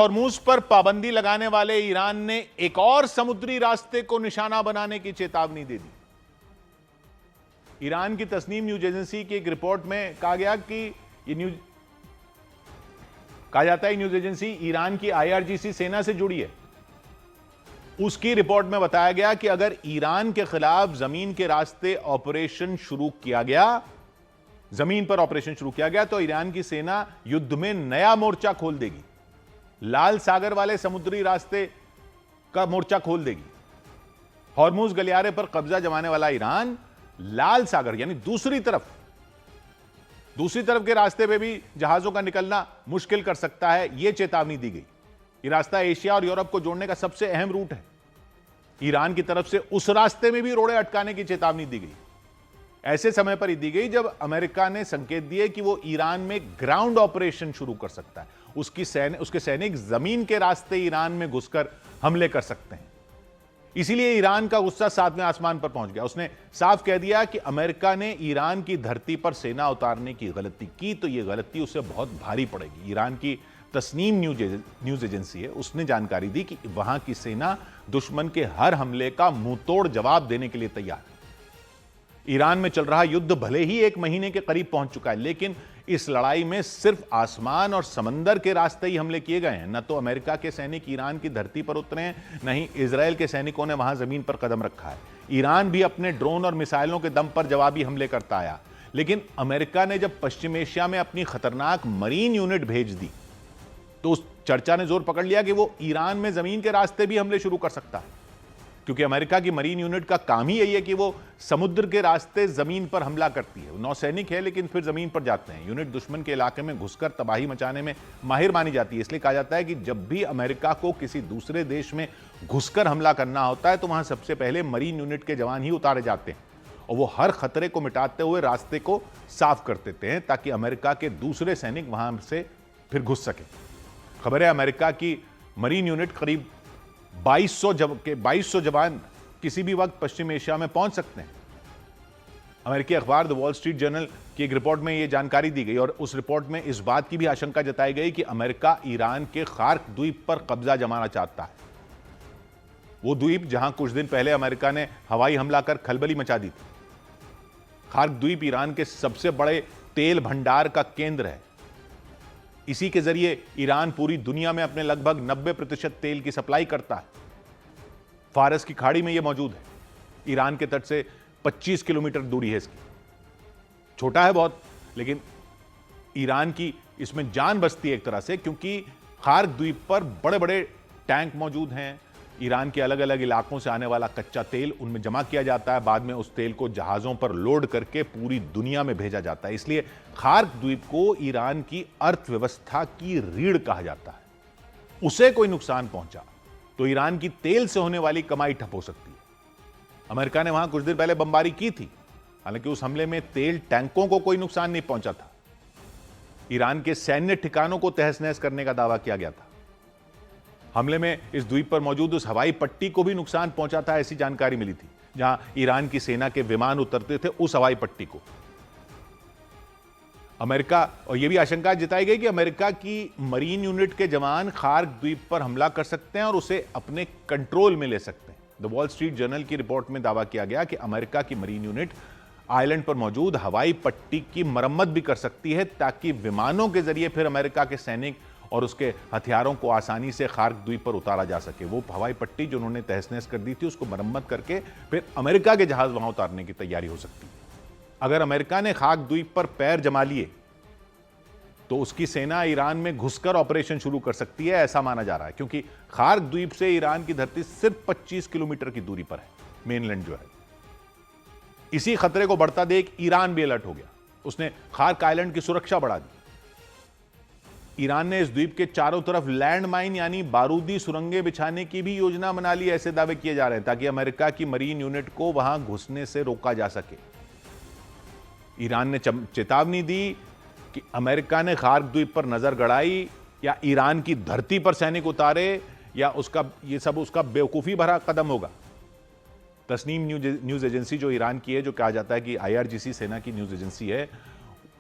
Hormuz पर पाबंदी लगाने वाले ईरान ने एक और समुद्री रास्ते को निशाना बनाने की चेतावनी दे दी। ईरान की तस्नीम न्यूज एजेंसी की एक रिपोर्ट में कहा गया कि कहा जाता है न्यूज एजेंसी ईरान की आईआरजीसी सेना से जुड़ी है। उसकी रिपोर्ट में बताया गया कि अगर ईरान के खिलाफ जमीन के रास्ते ऑपरेशन शुरू किया गया, जमीन पर ऑपरेशन शुरू किया गया, तो ईरान की सेना युद्ध में नया मोर्चा खोल देगी, लाल सागर वाले समुद्री रास्ते का मोर्चा खोल देगी। हॉर्मूज गलियारे पर कब्जा जमाने वाला ईरान लाल सागर यानी दूसरी तरफ के रास्ते पे भी जहाजों का निकलना मुश्किल कर सकता है, यह चेतावनी दी गई। यह रास्ता एशिया और यूरोप को जोड़ने का सबसे अहम रूट है। ईरान की तरफ से उस रास्ते में भी रोड़े अटकाने की चेतावनी दी गई। ऐसे समय पर दी गई जब अमेरिका ने संकेत दिए कि वो ईरान में ग्राउंड ऑपरेशन शुरू कर सकता है। उसके सैनिक जमीन के रास्ते ईरान में घुसकर हमले कर सकते हैं। इसीलिए ईरान का गुस्सा सातवें आसमान पर पहुंच गया। उसने साफ कह दिया कि अमेरिका ने ईरान की धरती पर सेना उतारने की गलती की तो यह गलती उसे बहुत भारी पड़ेगी। ईरान की तस्नीम न्यूज एजेंसी है, उसने जानकारी दी कि वहां की सेना दुश्मन के हर हमले का मुंहतोड़ जवाब देने के लिए तैयार है। ईरान में चल रहा युद्ध भले ही 1 महीने के करीब पहुंच चुका है, लेकिन इस लड़ाई में सिर्फ आसमान और समंदर के रास्ते ही हमले किए गए हैं। न तो अमेरिका के सैनिक ईरान की धरती पर उतरे हैं, न ही इजराइल के सैनिकों ने वहां जमीन पर कदम रखा है। ईरान भी अपने ड्रोन और मिसाइलों के दम पर जवाबी हमले करता आया, लेकिन अमेरिका ने जब पश्चिम एशिया में अपनी खतरनाक मरीन यूनिट भेज दी तो उस चर्चा ने जोर पकड़ लिया कि वो ईरान में जमीन के रास्ते भी हमले शुरू कर सकता है, क्योंकि अमेरिका की मरीन यूनिट का काम ही यही है कि वो समुद्र के रास्ते जमीन पर हमला करती है। नौसैनिक है लेकिन फिर जमीन पर जाते हैं। यूनिट दुश्मन के इलाके में घुसकर तबाही मचाने में माहिर मानी जाती है। इसलिए कहा जाता है कि जब भी अमेरिका को किसी दूसरे देश में घुसकर हमला करना होता है तो वहां सबसे पहले मरीन यूनिट के जवान ही उतारे जाते हैं और वो हर खतरे को मिटाते हुए रास्ते को साफ कर देते हैं ताकि अमेरिका के दूसरे सैनिक वहां से फिर घुस सके। खबर है अमेरिका की मरीन यूनिट करीब 2200 जवान किसी भी वक्त पश्चिम एशिया में पहुंच सकते हैं। अमेरिकी अखबार द वॉल स्ट्रीट जर्नल की एक रिपोर्ट में यह जानकारी दी गई और उस रिपोर्ट में इस बात की भी आशंका जताई गई कि अमेरिका ईरान के खार्क द्वीप पर कब्जा जमाना चाहता है। वो द्वीप जहां कुछ दिन पहले अमेरिका ने हवाई हमला कर खलबली मचा दी थी। खार्क द्वीप ईरान के सबसे बड़े तेल भंडार का केंद्र है। इसी के जरिए ईरान पूरी दुनिया में अपने लगभग 90% तेल की सप्लाई करता है। फारस की खाड़ी में यह मौजूद है। ईरान के तट से 25 किलोमीटर दूरी है इसकी। छोटा है बहुत, लेकिन ईरान की इसमें जान बसती है एक तरह से, क्योंकि खार्क द्वीप पर बड़े बड़े टैंक मौजूद हैं। ईरान के अलग अलग इलाकों से आने वाला कच्चा तेल उनमें जमा किया जाता है, बाद में उस तेल को जहाजों पर लोड करके पूरी दुनिया में भेजा जाता है। इसलिए खार्क द्वीप को ईरान की अर्थव्यवस्था की रीढ़ कहा जाता है। उसे कोई नुकसान पहुंचा तो ईरान की तेल से होने वाली कमाई ठप हो सकती है। अमेरिका ने वहां कुछ दिन पहले बमबारी की थी, हालांकि उस हमले में तेल टैंकों को कोई नुकसान नहीं पहुंचा था। ईरान के सैन्य ठिकानों को तहस नहस करने का दावा किया गया था। हमले में इस द्वीप पर मौजूद उस हवाई पट्टी को भी नुकसान पहुंचा था, ऐसी जानकारी मिली थी, जहां ईरान की सेना के विमान उतरते थे। उस हवाई पट्टी को अमेरिका, और यह भी आशंका जताई गई कि अमेरिका की मरीन यूनिट के जवान खार्क द्वीप पर हमला कर सकते हैं और उसे अपने कंट्रोल में ले सकते हैं। द वॉल स्ट्रीट जर्नल की रिपोर्ट में दावा किया गया कि अमेरिका की मरीन यूनिट आइलैंड पर मौजूद हवाई पट्टी की मरम्मत भी कर सकती है ताकि विमानों के जरिए फिर अमेरिका के सैनिक और उसके हथियारों को आसानी से खार्क द्वीप पर उतारा जा सके। वो हवाई पट्टी जो उन्होंने तहस नहस कर दी थी उसको मरम्मत करके फिर अमेरिका के जहाज वहां उतारने की तैयारी हो सकती है। अगर अमेरिका ने खार्क द्वीप पर पैर जमा लिए तो उसकी सेना ईरान में घुसकर ऑपरेशन शुरू कर सकती है, ऐसा माना जा रहा है, क्योंकि खार्क द्वीप से ईरान की धरती सिर्फ 25 किलोमीटर की दूरी पर है, मेनलैंड जो है। इसी खतरे को बढ़ता देख ईरान भी अलर्ट हो गया। उसने खार्क आइलैंड की सुरक्षा बढ़ा दी। ईरान ने इस द्वीप के चारों तरफ लैंड माइन यानी बारूदी सुरंगें बिछाने की भी योजना बना ली, ऐसे दावे किए जा रहे हैं, ताकि अमेरिका की मरीन यूनिट को वहां घुसने से रोका जा सके। ईरान ने चेतावनी दी कि अमेरिका ने खार्क द्वीप पर नजर गड़ाई या ईरान की धरती पर सैनिक उतारे या ये सब उसका बेवकूफी भरा कदम होगा। तस्नीम न्यूज एजेंसी जो ईरान की है, जो कहा जाता है कि आईआरजीसी सेना की न्यूज एजेंसी है,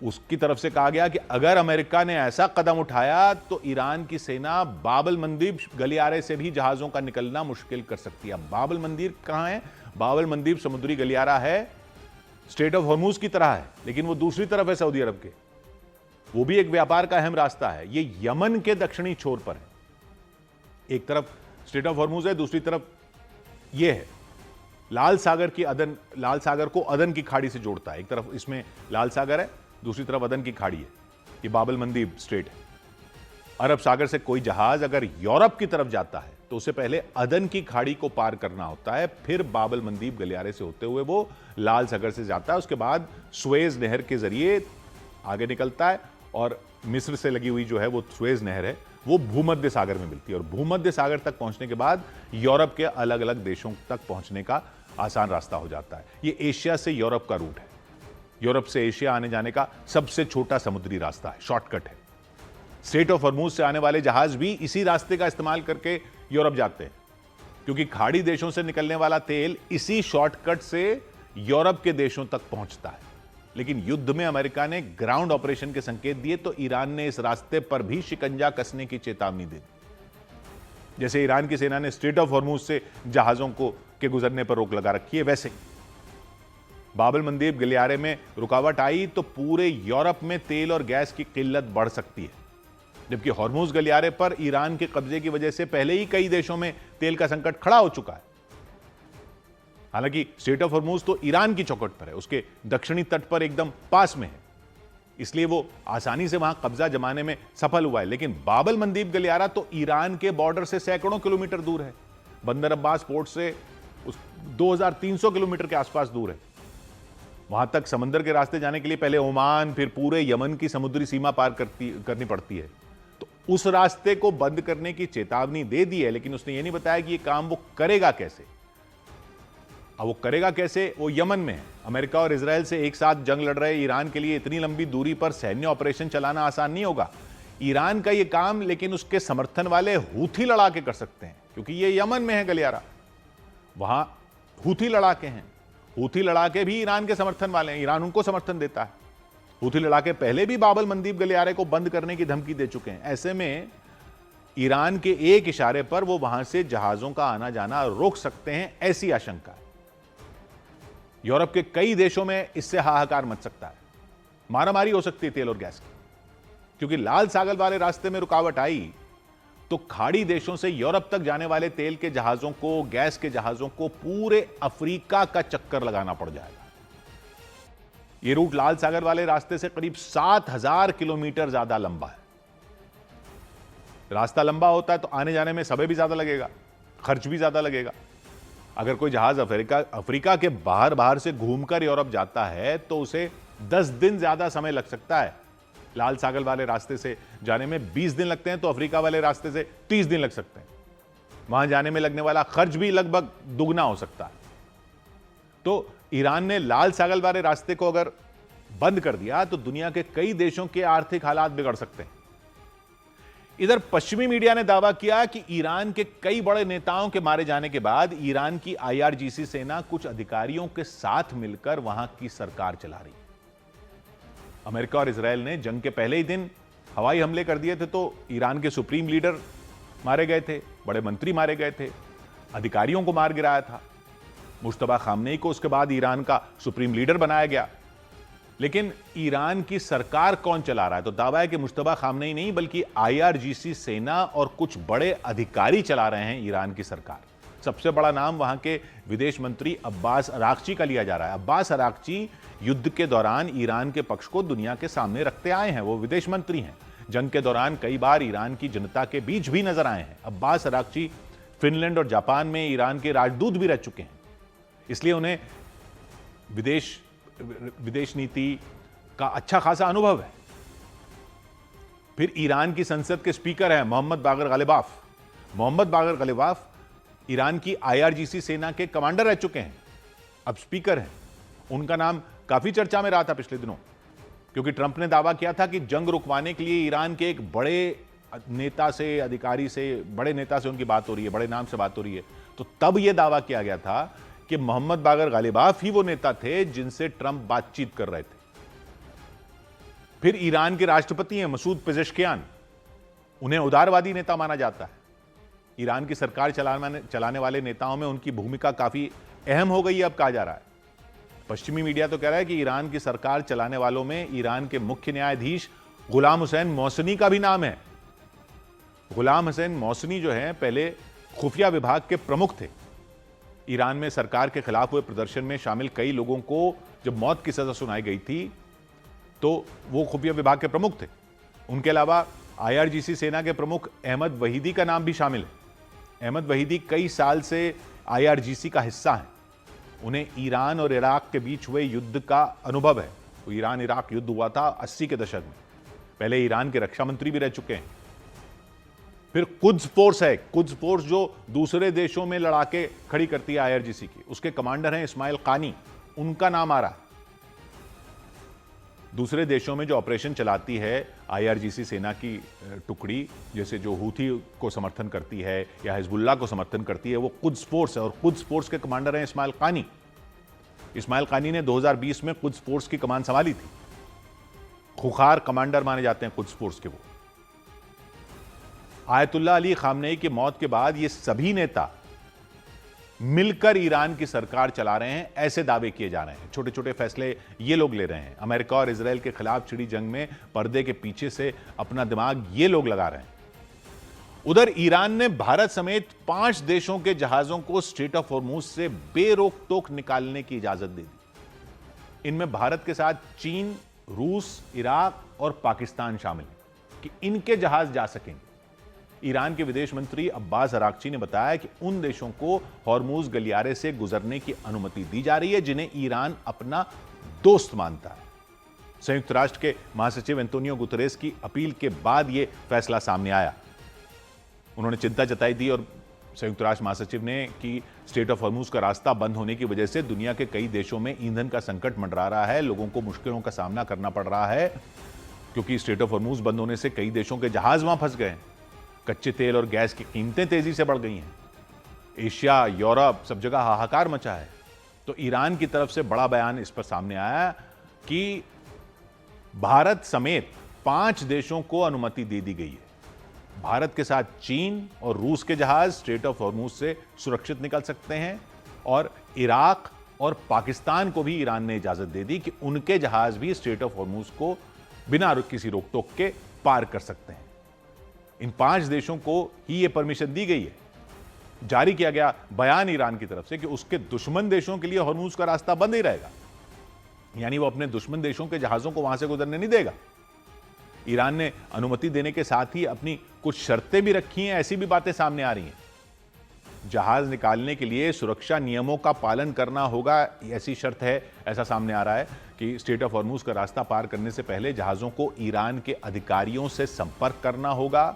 उसकी तरफ से कहा गया कि अगर अमेरिका ने ऐसा कदम उठाया तो ईरान की सेना बाबल मंदीब गलियारे से भी जहाजों का निकलना मुश्किल कर सकती है। बाबल मंदीब कहां है? बाबल मंदीब समुद्री गलियारा है, स्ट्रेट ऑफ हॉर्मूज की तरह है, लेकिन वो दूसरी तरफ है सऊदी अरब के। वो भी एक व्यापार का अहम रास्ता है। ये यमन के दक्षिणी छोर पर है। एक तरफ स्ट्रेट ऑफ हॉर्मूज है, दूसरी तरफ ये है। लाल सागर को अदन की खाड़ी से जोड़ता है। एक तरफ इसमें लाल सागर है, दूसरी तरफ अदन की खाड़ी है। ये बाबल मंदीब स्ट्रेट है। अरब सागर से कोई जहाज अगर यूरोप की तरफ जाता है तो उसे पहले अदन की खाड़ी को पार करना होता है, फिर बाबल मंदीब गलियारे से होते हुए वो लाल सागर से जाता है। उसके बाद सुएज नहर के जरिए आगे निकलता है और मिस्र से लगी हुई जो है वो सुएज नहर है, वो भूमध्य सागर में मिलती है और भूमध्य सागर तक पहुंचने के बाद यूरोप के अलग अलग देशों तक पहुंचने का आसान रास्ता हो जाता है। ये एशिया से यूरोप का रूट है। यूरोप से एशिया आने जाने का सबसे छोटा समुद्री रास्ता है, शॉर्टकट है। स्ट्रेट ऑफ हॉर्मूज से आने वाले जहाज भी इसी रास्ते का इस्तेमाल करके यूरोप जाते हैं, क्योंकि खाड़ी देशों से निकलने वाला तेल इसी शॉर्टकट से यूरोप के देशों तक पहुंचता है। लेकिन युद्ध में अमेरिका ने ग्राउंड ऑपरेशन के संकेत दिए तो ईरान ने इस रास्ते पर भी शिकंजा कसने की चेतावनी दी। जैसे ईरान की सेना ने स्ट्रेट ऑफ हॉर्मूज से जहाजों के गुजरने पर रोक लगा रखी है, वैसे ही बाबल मंदीब गलियारे में रुकावट आई तो पूरे यूरोप में तेल और गैस की किल्लत बढ़ सकती है। जबकि हॉर्मूज गलियारे पर ईरान के कब्जे की वजह से पहले ही कई देशों में तेल का संकट खड़ा हो चुका है। हालांकि स्ट्रेट ऑफ हॉर्मूज तो ईरान की चौखट पर है, उसके दक्षिणी तट पर एकदम पास में है, इसलिए वो आसानी से वहां कब्जा जमाने में सफल हुआ है। लेकिन बाबल मंदीब गलियारा तो ईरान के बॉर्डर से सैकड़ों किलोमीटर दूर है। बंदर अब्बास पोर्ट से 2300 किलोमीटर के आसपास दूर है। वहां तक समंदर के रास्ते जाने के लिए पहले ओमान, फिर पूरे यमन की समुद्री सीमा पार करनी पड़ती है। तो उस रास्ते को बंद करने की चेतावनी दे दी है, लेकिन उसने यह नहीं बताया कि यह काम वो करेगा कैसे। अब वो करेगा कैसे, वो यमन में है। अमेरिका और इजराइल से एक साथ जंग लड़ रहे ईरान के लिए इतनी लंबी दूरी पर सैन्य ऑपरेशन चलाना आसान नहीं होगा। ईरान का यह काम लेकिन उसके समर्थन वाले हूथी लड़ाके कर सकते हैं, क्योंकि ये यमन में है गलियारा, वहां हूथी लड़ाके हैं। हूथी लड़ाके भी ईरान के समर्थन वाले हैं, ईरान उनको समर्थन देता है। हूथी लड़ाके पहले भी बाबल मंदीब गलियारे को बंद करने की धमकी दे चुके हैं। ऐसे में ईरान के एक इशारे पर वो वहां से जहाजों का आना जाना रोक सकते हैं, ऐसी आशंका है। यूरोप के कई देशों में इससे हाहाकार मच सकता है, मारामारी हो सकती है तेल और गैस की, क्योंकि लाल सागर वाले रास्ते में रुकावट आई तो खाड़ी देशों से यूरोप तक जाने वाले तेल के जहाजों को, गैस के जहाजों को पूरे अफ्रीका का चक्कर लगाना पड़ जाएगा। यह रूट लाल सागर वाले रास्ते से करीब 7000 किलोमीटर ज्यादा लंबा है। रास्ता लंबा होता है तो आने जाने में समय भी ज्यादा लगेगा, खर्च भी ज्यादा लगेगा। अगर कोई जहाज अफ्रीका के बाहर से घूमकर यूरोप जाता है तो उसे 10 दिन ज्यादा समय लग सकता है। लाल सागर वाले रास्ते से जाने में 20 दिन लगते हैं तो अफ्रीका वाले रास्ते से 30 दिन लग सकते हैं। वहां जाने में लगने वाला खर्च भी लगभग दुगना हो सकता है। तो ईरान ने लाल सागर वाले रास्ते को अगर बंद कर दिया तो दुनिया के कई देशों के आर्थिक हालात बिगड़ सकते हैं। इधर पश्चिमी मीडिया ने दावा किया कि ईरान के कई बड़े नेताओं के मारे जाने के बाद ईरान की IRGC सेना कुछ अधिकारियों के साथ मिलकर वहां की सरकार चला रही है। अमेरिका और इजराइल ने जंग के पहले ही दिन हवाई हमले कर दिए थे तो ईरान के सुप्रीम लीडर मारे गए थे, बड़े मंत्री मारे गए थे, अधिकारियों को मार गिराया था। मुश्तबा खामनेई को उसके बाद ईरान का सुप्रीम लीडर बनाया गया। लेकिन ईरान की सरकार कौन चला रहा है? तो दावा है कि मुश्तबा खामनेई नहीं बल्कि IRGC सेना और कुछ बड़े अधिकारी चला रहे हैं ईरान की सरकार। सबसे बड़ा नाम वहां के विदेश मंत्री अब्बास अरागची का लिया जा रहा है। अब्बास अरागची युद्ध के दौरान ईरान के पक्ष को दुनिया के सामने रखते आए हैं, वो विदेश मंत्री हैं। जंग के दौरान कई बार ईरान की जनता के बीच भी नजर आए हैं। अब्बास अरागची फिनलैंड और जापान में ईरान के राजदूत भी रह चुके हैं, इसलिए उन्हें विदेश नीति का अच्छा खासा अनुभव है। फिर ईरान की संसद के स्पीकर हैं मोहम्मद बागर गालिबाफ। मोहम्मद बागर गालिबाफ ईरान की IRGC सेना के कमांडर रह चुके हैं, अब स्पीकर हैं। उनका नाम काफी चर्चा में रहा था पिछले दिनों, क्योंकि ट्रंप ने दावा किया था कि जंग रुकवाने के लिए ईरान के एक बड़े नेता से, अधिकारी से, बड़े नेता से उनकी बात हो रही है, बड़े नाम से बात हो रही है। तो तब यह दावा किया गया था कि मोहम्मद बागर गालिबाफ ही वो नेता थे जिनसे ट्रंप बातचीत कर रहे थे। फिर ईरान के राष्ट्रपति हैं मसूद पेजेश्कियान, उन्हें उदारवादी नेता माना जाता है। ईरान की सरकार चलाने वाले नेताओं में उनकी भूमिका काफी अहम हो गई है, अब कहा जा रहा है। पश्चिमी मीडिया तो कह रहा है कि ईरान की सरकार चलाने वालों में ईरान के मुख्य न्यायाधीश गुलाम हुसैन मौसनी का भी नाम है। गुलाम हुसैन मौसनी जो है पहले खुफिया विभाग के प्रमुख थे। ईरान में सरकार के खिलाफ हुए प्रदर्शन में शामिल कई लोगों को जब मौत की सजा सुनाई गई थी तो वो खुफिया विभाग के प्रमुख थे। उनके अलावा आईआरजीसी सेना के प्रमुख अहमद वहीदी का नाम भी शामिल है। अहमद वहीदी कई साल से आईआरजीसी का हिस्सा हैं। उन्हें ईरान और इराक के बीच हुए युद्ध का अनुभव है। तो ईरान इराक युद्ध हुआ था 80 के दशक में। पहले ईरान के रक्षा मंत्री भी रह चुके हैं। फिर कुद्स फोर्स है, कुद्स फोर्स जो दूसरे देशों में लड़ाके खड़ी करती है आईआरजीसी की, उसके कमांडर हैं इस्माइल कानी, उनका नाम आ रहा है। दूसरे देशों में जो ऑपरेशन चलाती है आईआरजीसी सेना की टुकड़ी, जैसे जो हूथी को समर्थन करती है या हिजबुल्लाह को समर्थन करती है, वो कुद्स फोर्स है और कुद्स फोर्स के कमांडर हैं इस्माइल कानी। इस्माइल कानी ने 2020 में कुद्स फोर्स की कमान संभाली थी। खुखार कमांडर माने जाते हैं कुद्स फोर्स के वो। आयतुल्लाह अली खामनेई की मौत के बाद ये सभी नेता मिलकर ईरान की सरकार चला रहे हैं, ऐसे दावे किए जा रहे हैं। छोटे छोटे फैसले ये लोग ले रहे हैं। अमेरिका और इजराइल के खिलाफ छिड़ी जंग में पर्दे के पीछे से अपना दिमाग ये लोग लगा रहे हैं। उधर ईरान ने भारत समेत 5 देशों के जहाजों को स्ट्रेट ऑफ हॉर्मूज से बेरोक टोक निकालने की इजाजत दे दी। इनमें भारत के साथ चीन, रूस, इराक और पाकिस्तान शामिल हैं कि इनके जहाज जा सकेंगे। ईरान के विदेश मंत्री अब्बास अराक्ची ने बताया कि उन देशों को हॉर्मूज गलियारे से गुजरने की अनुमति दी जा रही है जिन्हें ईरान अपना दोस्त मानता है। संयुक्त राष्ट्र के महासचिव एंटोनियो गुतरेस की अपील के बाद यह फैसला सामने आया। उन्होंने चिंता जताई थी और संयुक्त राष्ट्र महासचिव ने कि स्ट्रेट ऑफ हॉर्मूज का रास्ता बंद होने की वजह से दुनिया के कई देशों में ईंधन का संकट मंडरा रहा है। लोगों को मुश्किलों का सामना करना पड़ रहा है क्योंकि स्ट्रेट ऑफ हॉर्मूज बंद होने से कई देशों के जहाज वहां फंस गए हैं। कच्चे तेल और गैस की कीमतें तेजी से बढ़ गई हैं। एशिया, यूरोप, सब जगह हाहाकार मचा है। तो ईरान की तरफ से बड़ा बयान इस पर सामने आया कि भारत समेत 5 देशों को अनुमति दे दी गई है। भारत के साथ चीन और रूस के जहाज स्ट्रेट ऑफ हॉर्मूज से सुरक्षित निकल सकते हैं और इराक और पाकिस्तान को भी ईरान ने इजाजत दे दी कि उनके जहाज भी स्ट्रेट ऑफ हॉर्मूज को बिना किसी रोक टोक के पार कर सकते हैं। इन 5 देशों को ही यह परमिशन दी गई है। जारी किया गया बयान ईरान की तरफ से कि उसके दुश्मन देशों के लिए हॉर्मूज का रास्ता बंद ही रहेगा, यानी वो अपने दुश्मन देशों के जहाजों को वहां से गुजरने नहीं देगा। ईरान ने अनुमति देने के साथ ही अपनी कुछ शर्तें भी रखी हैं, ऐसी भी बातें सामने आ रही हैं। जहाज निकालने के लिए सुरक्षा नियमों का पालन करना होगा, ऐसी शर्त है। ऐसा सामने आ रहा है कि स्ट्रेट ऑफ हॉर्मूज का रास्ता पार करने से पहले जहाजों को ईरान के अधिकारियों से संपर्क करना होगा,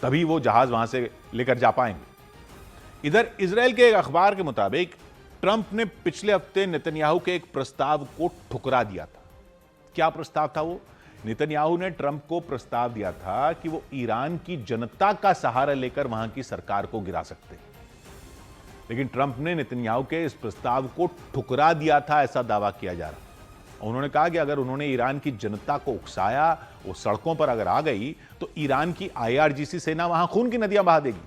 तभी वो जहाज वहां से लेकर जा पाएंगे। इधर इजराइल के एक अखबार के मुताबिक ट्रंप ने पिछले हफ्ते नेतन्याहू के एक प्रस्ताव को ठुकरा दिया था। क्या प्रस्ताव था वो? नेतन्याहू ने ट्रंप को प्रस्ताव दिया था कि वो ईरान की जनता का सहारा लेकर वहां की सरकार को गिरा सकते हैं, लेकिन ट्रंप ने नेतन्याहू के इस प्रस्ताव को ठुकरा दिया था, ऐसा दावा किया जा रहा है। उन्होंने कहा कि अगर उन्होंने ईरान की जनता को उकसाया, वो सड़कों पर अगर आ गई, तो ईरान की आईआरजीसी सेना वहां खून की नदियां बहा देगी।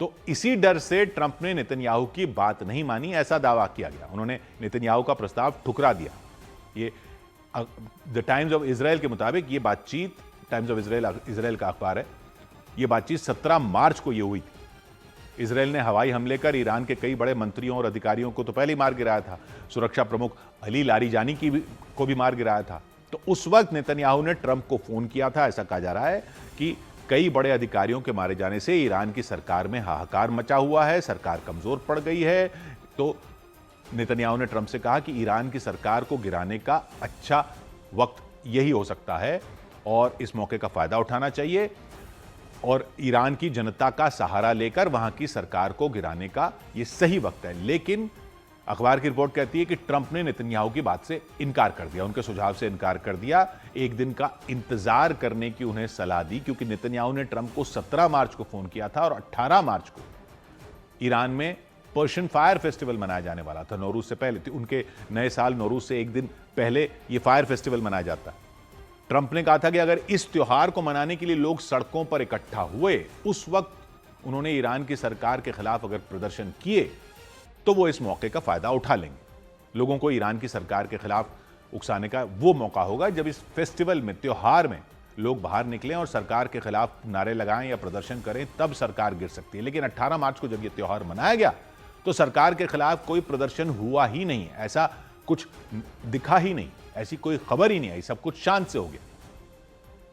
तो इसी डर से ट्रंप ने नेतन्याहू की बात नहीं मानी, ऐसा दावा किया गया। उन्होंने नेतन्याहू का प्रस्ताव ठुकरा दिया। ये द टाइम्स ऑफ इजराइल के मुताबिक ये बातचीत, टाइम्स ऑफ इजराइल का अखबार है, ये बातचीत 17 मार्च को ये हुई थी। इजराइल ने हवाई हमले कर ईरान के कई बड़े मंत्रियों और अधिकारियों को तो पहले ही मार गिराया था। सुरक्षा प्रमुख अली लारीजानी को भी मार गिराया था। तो उस वक्त नेतन्याहू ने ट्रंप को फोन किया था। ऐसा कहा जा रहा है कि कई बड़े अधिकारियों के मारे जाने से ईरान की सरकार में हाहाकार मचा हुआ है, सरकार कमजोर पड़ गई है। तो नेतन्याहू ने ट्रंप से कहा कि ईरान की सरकार को गिराने का अच्छा वक्त यही हो सकता है और इस मौके का फायदा उठाना चाहिए और ईरान की जनता का सहारा लेकर वहां की सरकार को गिराने का यह सही वक्त है। लेकिन अखबार की रिपोर्ट कहती है कि ट्रंप ने नेतन्याहू की बात से इनकार कर दिया, उनके सुझाव से इनकार कर दिया। एक दिन का इंतजार करने की उन्हें सलाह दी, क्योंकि नेतन्याहू ने ट्रंप को 17 मार्च को फोन किया था और 18 मार्च को ईरान में पर्शियन फायर फेस्टिवल मनाया जाने वाला था नौरूज से पहले। तो उनके नए साल नौरूज से एक दिन पहले ये फायर फेस्टिवल मनाया जाता है। ट्रंप ने कहा था कि अगर इस त्योहार को मनाने के लिए लोग सड़कों पर इकट्ठा हुए, उस वक्त उन्होंने ईरान की सरकार के खिलाफ अगर प्रदर्शन किए तो वो इस मौके का फायदा उठा लेंगे। लोगों को ईरान की सरकार के खिलाफ उकसाने का वो मौका होगा जब इस फेस्टिवल में, त्योहार में लोग बाहर निकलें और सरकार के खिलाफ नारे लगाएं या प्रदर्शन करें, तब सरकार गिर सकती है। लेकिन 18 मार्च को जब यह त्योहार मनाया गया तो सरकार के खिलाफ कोई प्रदर्शन हुआ ही नहीं, ऐसा कुछ दिखा ही नहीं, ऐसी कोई खबर ही नहीं आई, सब कुछ शांत से हो गया।